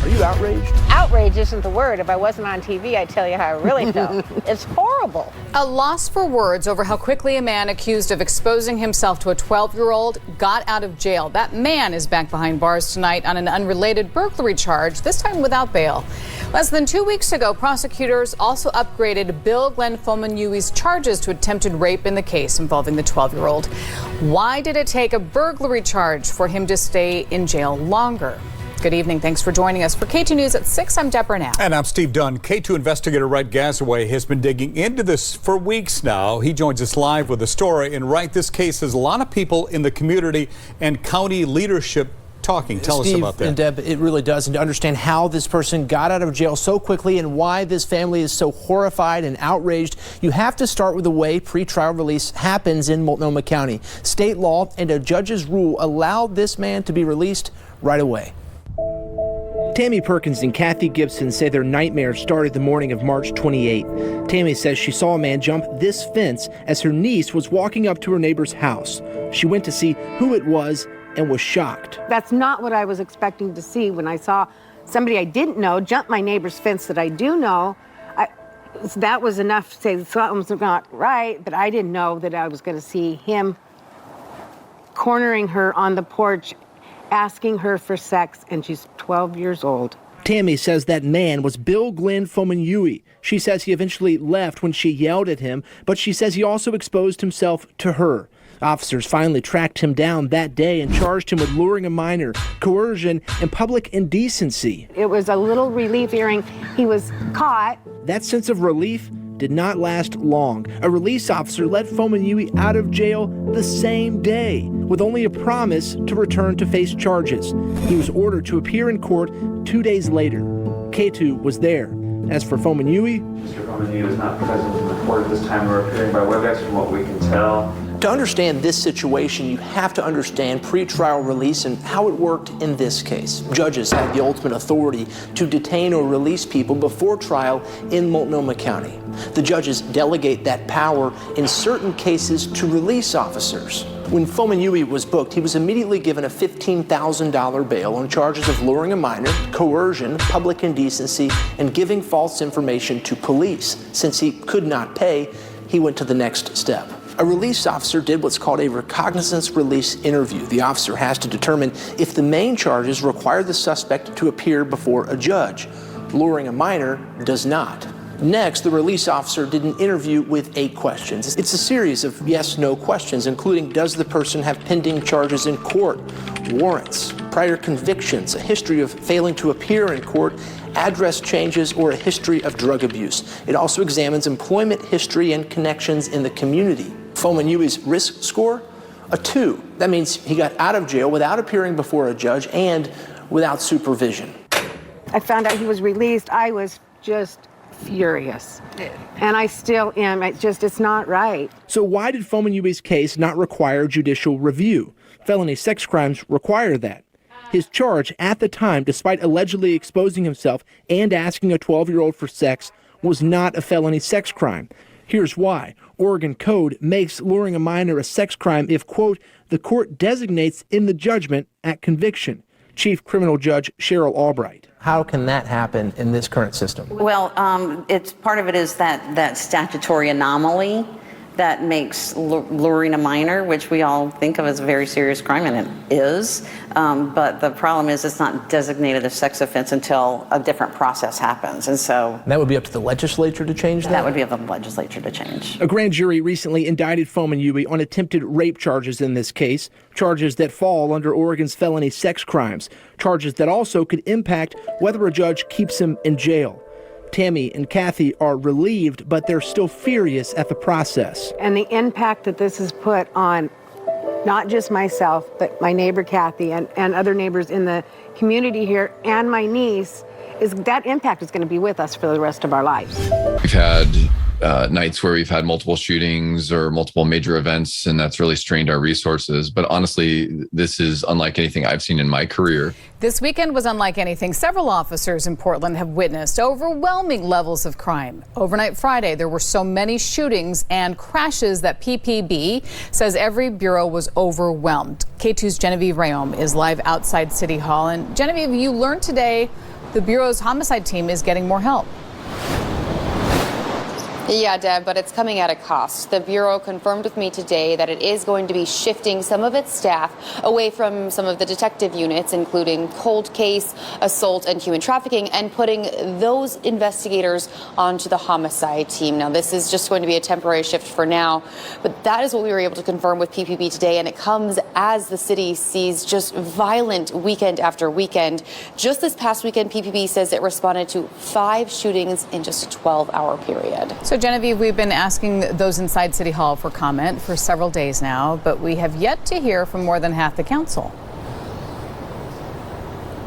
Are you outraged? Outrage isn't the word. If I wasn't on TV, I'd tell you how I really felt. It's horrible. A loss for words over how quickly a man accused of exposing himself to a 12-year-old got out of jail. That man is back behind bars tonight on an unrelated burglary charge, this time without bail. Less than 2 weeks ago, prosecutors also upgraded Glenn Fomonyuy's charges to attempted rape in the case involving the 12-year-old. Why did it take a burglary charge for him to stay in jail longer? Good evening. Thanks for joining us. For K2 News at 6, I'm Deborah Now. And I'm Steve Dunn. K2 investigator Wright Gazaway has been digging into this for weeks now. He joins us live with the story. And Wright, this case has a lot of people in the community and county leadership talking. Tell us about that. And Deb, it really does. And to understand how this person got out of jail so quickly and why this family is so horrified and outraged, you have to start with the way pretrial release happens in Multnomah County. State law and a judge's rule allow this man to be released right away. Tami Perkins and Kathi Gibson say their nightmare started the morning of March 28. Tami says she saw a man jump this fence as her niece was walking up to her neighbor's house. She went to see who it was and was shocked. That's not what I was expecting to see when I saw somebody I didn't know jump my neighbor's fence that I do know. That was enough to say something's not right, but I didn't know that I was going to see him cornering her on the porch, asking her for sex, and she's 12 years old. Tami says that man was Glenn Fomonyuy. She says he eventually left when she yelled at him, but she says he also exposed himself to her. Officers finally tracked him down that day and charged him with luring a minor, coercion, and public indecency. It was a little relief hearing. He was caught. That sense of relief did not last long. A release officer let Fomonyuy out of jail the same day, with only a promise to return to face charges. He was ordered to appear in court 2 days later. Katu was there. As for Fomonyuy, Mr. Fomonyuy is not present in the court at this time. We're appearing by WebEx from what we can tell. To understand this situation, you have to understand pretrial release and how it worked in this case. Judges have the ultimate authority to detain or release people before trial in Multnomah County. The judges delegate that power in certain cases to release officers. When Fomonyuy was booked, he was immediately given a $15,000 bail on charges of luring a minor, coercion, public indecency, and giving false information to police. Since he could not pay, he went to the next step. A release officer did what's called a recognizance release interview. The officer has to determine if the main charges require the suspect to appear before a judge. Luring a minor does not. Next, the release officer did an interview with 8 questions. It's a series of yes/no questions, including does the person have pending charges in court, warrants, prior convictions, a history of failing to appear in court, address changes, or a history of drug abuse. It also examines employment history and connections in the community. Fomonyuy's risk score, a 2. That means he got out of jail without appearing before a judge and without supervision. I found out he was released. I was just furious. And I still am. It's not right. So why did Fomonyuy's case not require judicial review? Felony sex crimes require that. His charge at the time, despite allegedly exposing himself and asking a 12-year-old for sex, was not a felony sex crime. Here's why. Oregon Code makes luring a minor a sex crime if, quote, the court designates in the judgment at conviction. Chief Criminal Judge Cheryl Albright. How can that happen in this current system? Well, it's part of it is that statutory anomaly that makes luring a minor, which we all think of as a very serious crime, and it is. But the problem is it's not designated a sex offense until a different process happens. And so that would be up to the legislature to change that? That would be up to the legislature to change. A grand jury recently indicted Fomonyuy on attempted rape charges in this case, charges that fall under Oregon's felony sex crimes, charges that also could impact whether a judge keeps him in jail. Tami and Kathi are relieved, but they're still furious at the process. And the impact that this has put on not just myself, but my neighbor Kathi and other neighbors in the community here and my niece, is that impact is going to be with us for the rest of our lives. We've had nights where we've had multiple shootings or multiple major events, and that's really strained our resources. But honestly, this is unlike anything I've seen in my career. This weekend was unlike anything several officers in Portland have witnessed. Overwhelming levels of crime. Overnight Friday, there were so many shootings and crashes that PPB says every bureau was overwhelmed. K2's Genevieve Rayom is live outside City Hall. And Genevieve, you learned today the Bureau's homicide team is getting more help. Yeah, Deb, but it's coming at a cost. The Bureau confirmed with me today that it is going to be shifting some of its staff away from some of the detective units, including cold case, assault, and human trafficking, and putting those investigators onto the homicide team. Now, this is just going to be a temporary shift for now, but that is what we were able to confirm with PPB today, and it comes as the city sees just violent weekend after weekend. Just this past weekend, PPB says it responded to 5 shootings in just a 12-hour period. So Genevieve, we've been asking those inside City Hall for comment for several days now, but we have yet to hear from more than half the council.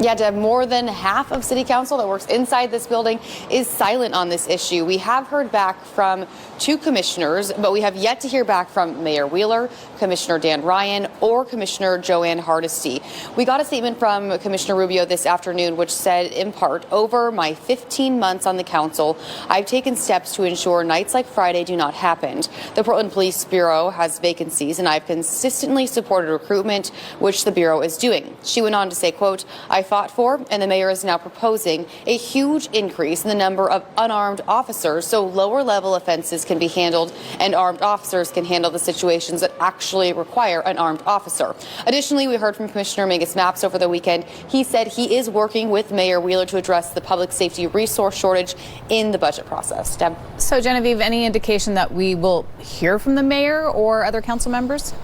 Yeah, Deb, more than half of City Council that works inside this building is silent on this issue. We have heard back from 2 commissioners, but we have yet to hear back from Mayor Wheeler, Commissioner Dan Ryan, or Commissioner Joanne Hardesty. We got a statement from Commissioner Rubio this afternoon, which said, in part, over my 15 months on the council, I've taken steps to ensure nights like Friday do not happen. The Portland Police Bureau has vacancies, and I've consistently supported recruitment, which the Bureau is doing. She went on to say, quote, I fought for, and the mayor is now proposing a huge increase in the number of unarmed officers so lower level offenses can be handled and armed officers can handle the situations that actually require an armed officer. Additionally, we heard from Commissioner Mingus Mapps over the weekend. He said he is working with Mayor Wheeler to address the public safety resource shortage in the budget process. Deb? So Genevieve, any indication that we will hear from the mayor or other council members?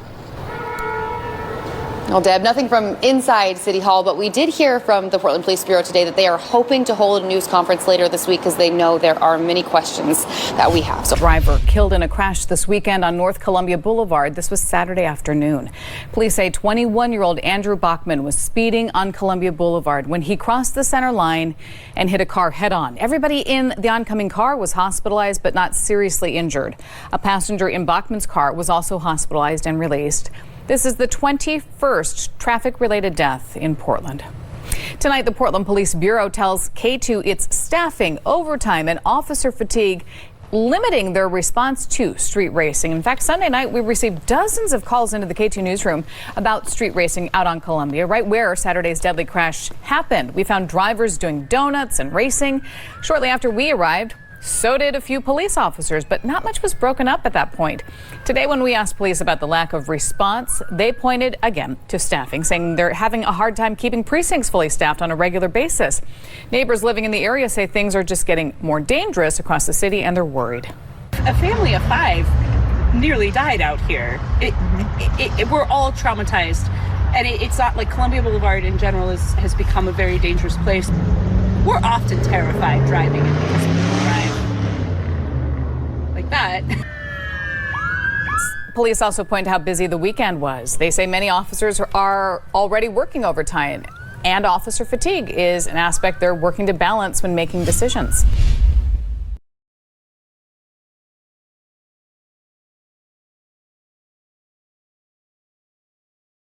Well, Deb, nothing from inside City Hall, but we did hear from the Portland Police Bureau today that they are hoping to hold a news conference later this week because they know there are many questions that we have. So, Driver killed in a crash this weekend on North Columbia Boulevard. This was Saturday afternoon. Police say 21-year-old Andrew Bachman was speeding on Columbia Boulevard when he crossed the center line and hit a car head-on. Everybody in the oncoming car was hospitalized but not seriously injured. A passenger in Bachman's car was also hospitalized and released. This is the 21st traffic-related death in Portland. Tonight, the Portland Police Bureau tells Katu it's staffing, overtime, and officer fatigue limiting their response to street racing. In fact, Sunday night, we received dozens of calls into the K2 newsroom about street racing out on Columbia, right where Saturday's deadly crash happened. We found drivers doing donuts and racing. Shortly after we arrived, so did a few police officers, but not much was broken up at that point. Today, when we asked police about the lack of response, they pointed again to staffing, saying they're having a hard time keeping precincts fully staffed on a regular basis. Neighbors living in the area say things are just getting more dangerous across the city, and they're worried. A family of 5 nearly died out here. We're all traumatized, and it's not like Columbia Boulevard in general has become a very dangerous place. We're often terrified driving it because people drive like that. Police also point to how busy the weekend was. They say many officers are already working overtime, and officer fatigue is an aspect they're working to balance when making decisions.